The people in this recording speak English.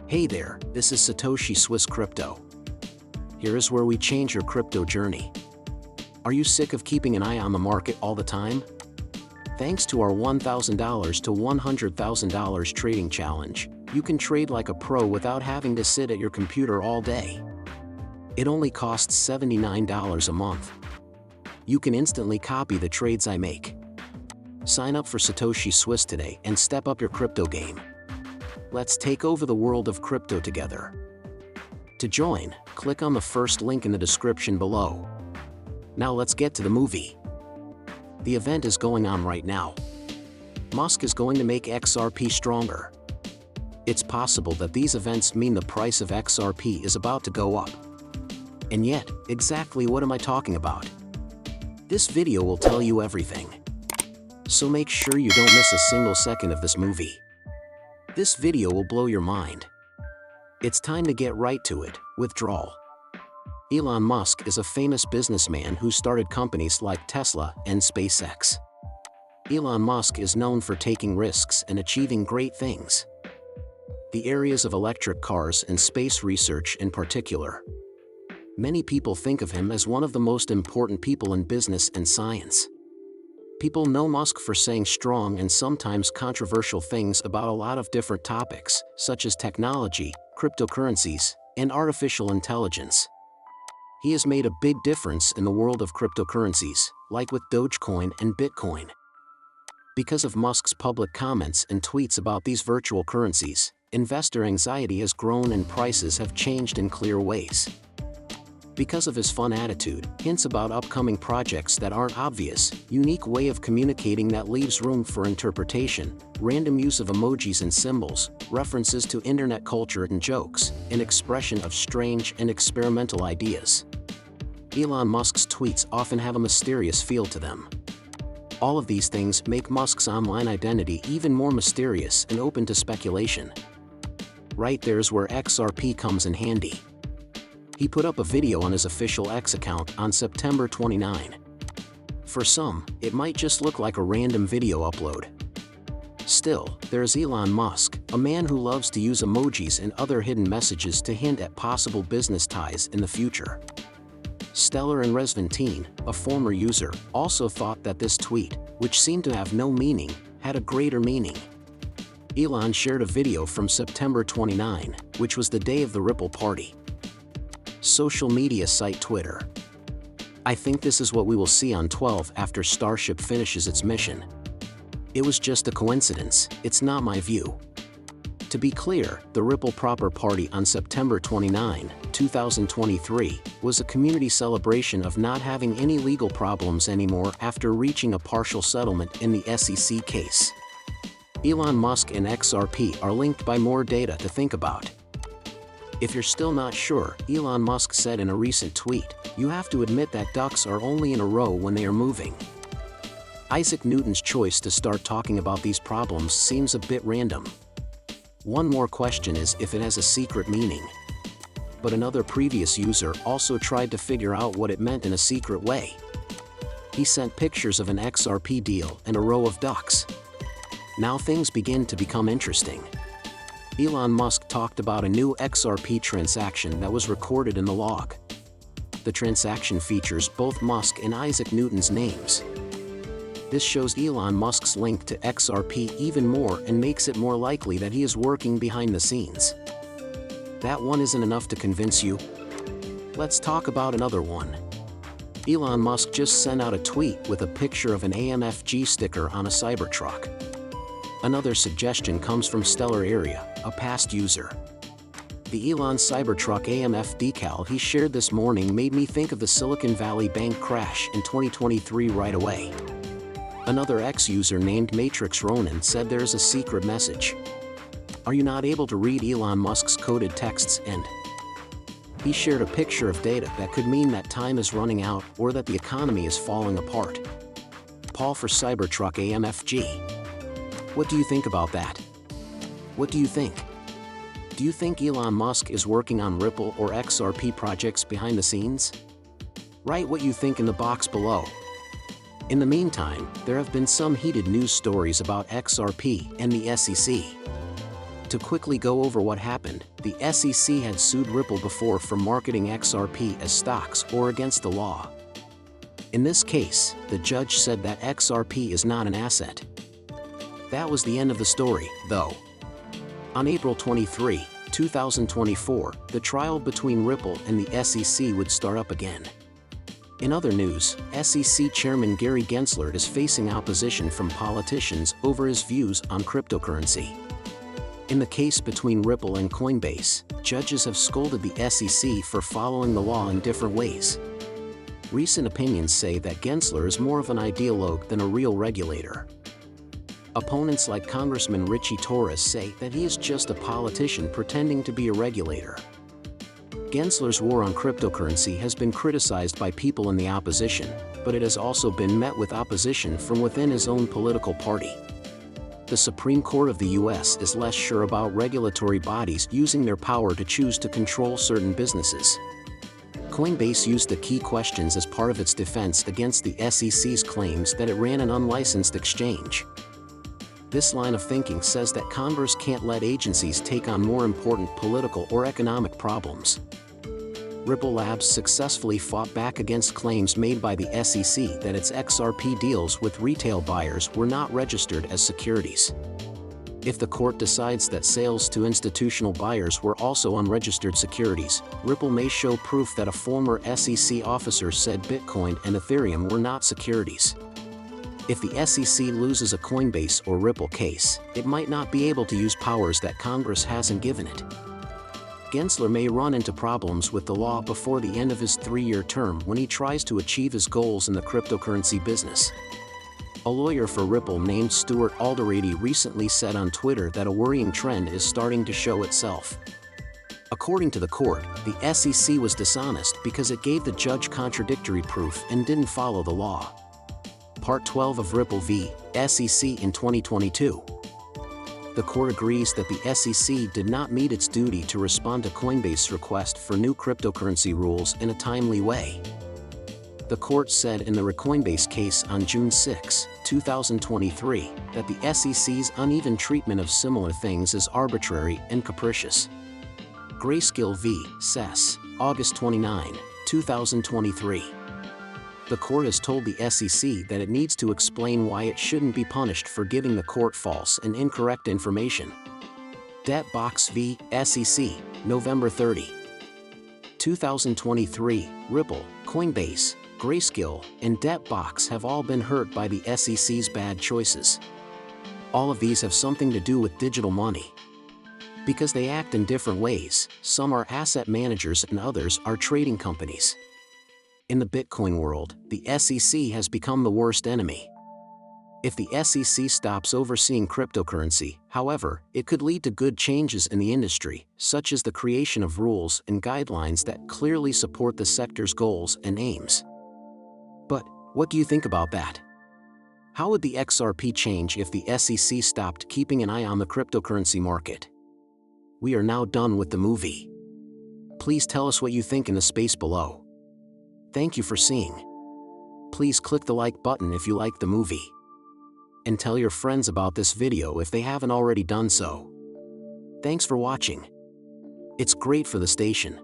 Hey there, this is Satoshi Swiss Crypto. Here is where we change your crypto journey. Are you sick of keeping an eye on the market all the time? Thanks to our $1,000 to $100,000 trading challenge, you can trade like a pro without having to sit at your computer all day. It only costs $79 a month. You can instantly copy the trades I make. Sign up for Satoshi Swiss today and step up your crypto game. Let's take over the world of crypto together. To join, click on the first link in the description below. Now let's get to the movie. The event is going on right now. Musk is going to make XRP stronger. It's possible that these events mean the price of XRP is about to go up. And yet, exactly what am I talking about? This video will tell you everything. So make sure you don't miss a single second of this movie. This video will blow your mind. It's time to get right to it. Withdrawal. Elon Musk is a famous businessman who started companies like Tesla and SpaceX. Elon Musk is known for taking risks and achieving great things. The areas of electric cars and space research in particular. Many people think of him as one of the most important people in business and science. People know Musk for saying strong and sometimes controversial things about a lot of different topics, such as technology, cryptocurrencies, and artificial intelligence. He has made a big difference in the world of cryptocurrencies, like with Dogecoin and Bitcoin. Because of Musk's public comments and tweets about these virtual currencies, investor anxiety has grown and prices have changed in clear ways. Because of his fun attitude, hints about upcoming projects that aren't obvious, unique way of communicating that leaves room for interpretation, random use of emojis and symbols, references to internet culture and jokes, and expression of strange and experimental ideas. Elon Musk's tweets often have a mysterious feel to them. All of these things make Musk's online identity even more mysterious and open to speculation. Right there's where XRP comes in handy. He put up a video on his official X account on September 29. For some, it might just look like a random video upload. Still, there's Elon Musk, a man who loves to use emojis and other hidden messages to hint at possible business ties in the future. Stellar and Resventine, a former user, also thought that this tweet, which seemed to have no meaning, had a greater meaning. Elon shared a video from September 29, which was the day of the Ripple party. Social media site Twitter. I think this is what we will see on 12 after Starship finishes its mission. It was just a coincidence, it's not my view. To be clear, the Ripple proper party on September 29, 2023, was a community celebration of not having any legal problems anymore after reaching a partial settlement in the SEC case. Elon Musk and XRP are linked by more data to think about. If you're still not sure, Elon Musk said in a recent tweet, "You have to admit that ducks are only in a row when they are moving." Isaac Newton's choice to start talking about these problems seems a bit random. One more question is if it has a secret meaning. But another previous user also tried to figure out what it meant in a secret way. He sent pictures of an XRP deal and a row of ducks. Now things begin to become interesting. Elon Musk talked about a new XRP transaction that was recorded in the log. The transaction features both Musk and Isaac Newton's names. This shows Elon Musk's link to XRP even more and makes it more likely that he is working behind the scenes. That one isn't enough to convince you? Let's talk about another one. Elon Musk just sent out a tweet with a picture of an AMFG sticker on a Cybertruck. Another suggestion comes from Stellar Area, a past user. The Elon Cybertruck AMF decal he shared this morning made me think of the Silicon Valley Bank crash in 2023 right away. Another ex-user named Matrix Ronin said there is a secret message. Are you not able to read Elon Musk's coded texts? And he shared a picture of data that could mean that time is running out or that the economy is falling apart. Paul for Cybertruck AMFG. What do you think about that? What do you think? Do you think Elon Musk is working on Ripple or XRP projects behind the scenes? Write what you think in the box below. In the meantime, there have been some heated news stories about XRP and the SEC. To quickly go over what happened, the SEC had sued Ripple before for marketing XRP as stocks or against the law. In this case, the judge said that XRP is not an asset. That was the end of the story, though. On April 23, 2024, the trial between Ripple and the SEC would start up again. In other news, SEC Chairman Gary Gensler is facing opposition from politicians over his views on cryptocurrency. In the case between Ripple and Coinbase, judges have scolded the SEC for following the law in different ways. Recent opinions say that Gensler is more of an ideologue than a real regulator. Opponents like Congressman Richie Torres say that he is just a politician pretending to be a regulator. Gensler's war on cryptocurrency has been criticized by people in the opposition, but it has also been met with opposition from within his own political party. The Supreme Court of the US is less sure about regulatory bodies using their power to choose to control certain businesses. Coinbase used the key questions as part of its defense against the SEC's claims that it ran an unlicensed exchange. This line of thinking says that Congress can't let agencies take on more important political or economic problems. Ripple Labs successfully fought back against claims made by the SEC that its XRP deals with retail buyers were not registered as securities. If the court decides that sales to institutional buyers were also unregistered securities, Ripple may show proof that a former SEC officer said Bitcoin and Ethereum were not securities. If the SEC loses a Coinbase or Ripple case, it might not be able to use powers that Congress hasn't given it. Gensler may run into problems with the law before the end of his 3-year term when he tries to achieve his goals in the cryptocurrency business. A lawyer for Ripple named Stuart Alderete recently said on Twitter that a worrying trend is starting to show itself. According to the court, the SEC was dishonest because it gave the judge contradictory proof and didn't follow the law. Part 12 of Ripple v. SEC in 2022. The court agrees that the SEC did not meet its duty to respond to Coinbase's request for new cryptocurrency rules in a timely way. The court said in the Coinbase case on June 6, 2023, that the SEC's uneven treatment of similar things is arbitrary and capricious. Grayscale v. SEC, August 29, 2023. The court has told the SEC that it needs to explain why it shouldn't be punished for giving the court false and incorrect information. Depeg v. SEC, November 30, 2023, Ripple, Coinbase, Grayscale, and Depeg have all been hurt by the SEC's bad choices. All of these have something to do with digital money. Because they act in different ways, some are asset managers and others are trading companies. In the Bitcoin world, the SEC has become the worst enemy. If the SEC stops overseeing cryptocurrency, however, it could lead to good changes in the industry, such as the creation of rules and guidelines that clearly support the sector's goals and aims. But, what do you think about that? How would the XRP change if the SEC stopped keeping an eye on the cryptocurrency market? We are now done with the movie. Please tell us what you think in the space below. Thank you for seeing. Please click the like button if you like the movie. And tell your friends about this video if they haven't already done so. Thanks for watching. It's great for the station.